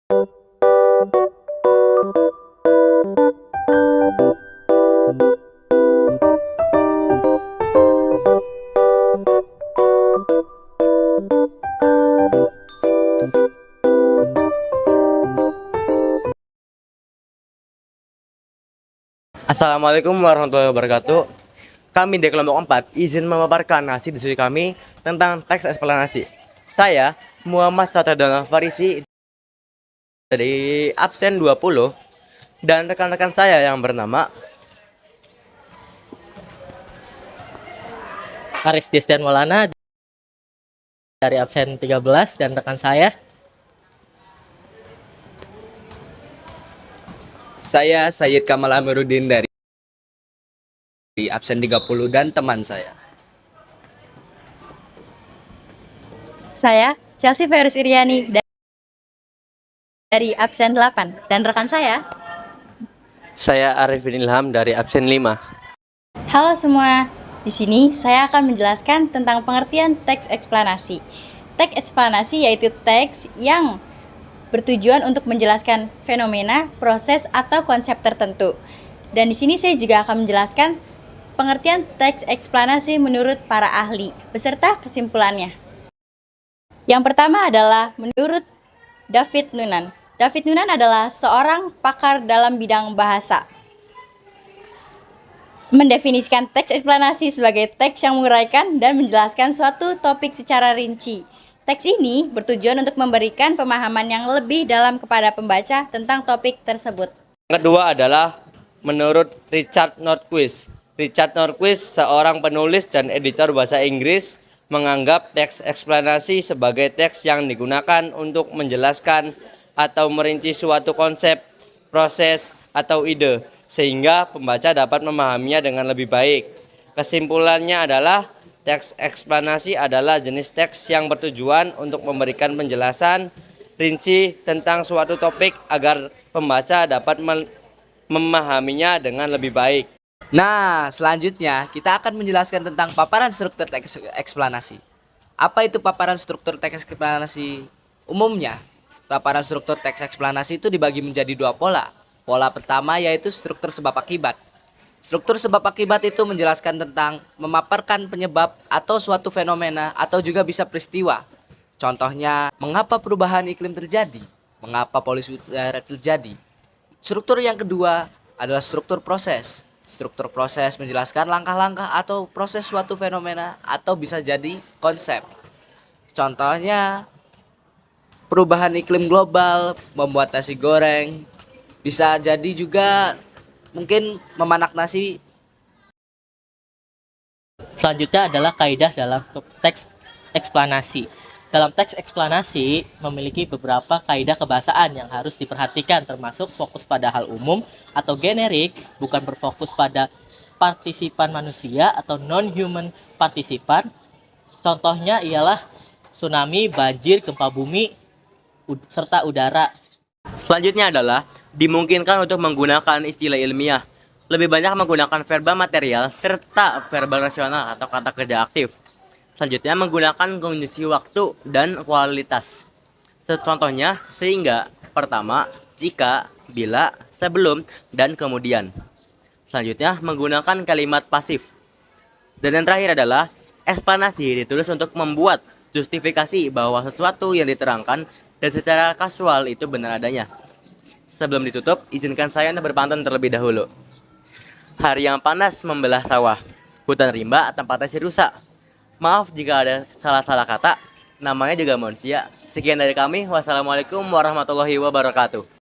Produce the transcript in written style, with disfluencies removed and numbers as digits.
Assalamualaikum warahmatullahi wabarakatuh. Kami di kelompok 4 izin memaparkan hasil diskusi kami tentang teks eksplanasi. Saya Muhammad Satradana Farisi dari absen 20 dan rekan-rekan saya yang bernama Aris Destian Maulana dari absen 13 dan rekan saya Sayyid Kamal Amiruddin dari absen 30 dan teman saya. Saya Chelsea Ferus Iriani dari absen 8 dan rekan Saya Arifin Ilham dari absen 5. Halo semua. Di sini saya akan menjelaskan tentang pengertian teks eksplanasi. Teks eksplanasi yaitu teks yang bertujuan untuk menjelaskan fenomena, proses atau konsep tertentu. Dan di sini saya juga akan menjelaskan pengertian teks eksplanasi menurut para ahli beserta kesimpulannya. Yang pertama adalah menurut David Nunan. David Nunan adalah seorang pakar dalam bidang bahasa. Mendefinisikan teks eksplanasi sebagai teks yang menguraikan dan menjelaskan suatu topik secara rinci. Teks ini bertujuan untuk memberikan pemahaman yang lebih dalam kepada pembaca tentang topik tersebut. Yang kedua adalah menurut Richard Norquist. Richard Norquist, seorang penulis dan editor bahasa Inggris, menganggap teks eksplanasi sebagai teks yang digunakan untuk menjelaskan atau merinci suatu konsep, proses, atau ide, sehingga pembaca dapat memahaminya dengan lebih baik. Kesimpulannya adalah teks eksplanasi adalah jenis teks yang bertujuan untuk memberikan penjelasan rinci tentang suatu topik agar pembaca dapat memahaminya dengan lebih baik. Nah, selanjutnya kita akan menjelaskan tentang paparan struktur teks eksplanasi. Apa itu paparan struktur teks eksplanasi? Umumnya, paparan struktur teks eksplanasi itu dibagi menjadi dua pola. Pola pertama yaitu struktur sebab akibat. Struktur sebab akibat itu menjelaskan tentang memaparkan penyebab atau suatu fenomena atau juga bisa peristiwa. Contohnya, mengapa perubahan iklim terjadi? Mengapa polusi udara terjadi? Struktur yang kedua adalah struktur proses. Struktur proses menjelaskan langkah-langkah atau proses suatu fenomena atau bisa jadi konsep. Contohnya, perubahan iklim global, membuat nasi goreng, bisa jadi juga mungkin memanak nasi. selanjutnya adalah kaidah dalam teks eksplanasi. Dalam teks eksplanasi memiliki beberapa kaidah kebahasaan yang harus diperhatikan, termasuk fokus pada hal umum atau generik, bukan berfokus pada partisipan manusia atau non-human partisipan. Contohnya ialah tsunami, banjir, gempa bumi, serta udara. selanjutnya adalah dimungkinkan untuk menggunakan istilah ilmiah, lebih banyak menggunakan verba material serta verbal rasional atau kata kerja aktif. Selanjutnya menggunakan kondisi waktu dan kualitas. Contohnya sehingga, pertama, jika, bila, sebelum, dan kemudian. Selanjutnya menggunakan kalimat pasif. Dan yang terakhir adalah eksplanasi ditulis untuk membuat justifikasi bahwa sesuatu yang diterangkan dan secara kasual itu benar adanya. Sebelum ditutup, izinkan saya untuk berpantun terlebih dahulu. Hari yang panas membelah sawah, hutan rimba tempatnya si rusa. Maaf jika ada salah-salah kata, namanya juga manusia. Sekian dari kami, wassalamualaikum warahmatullahi wabarakatuh.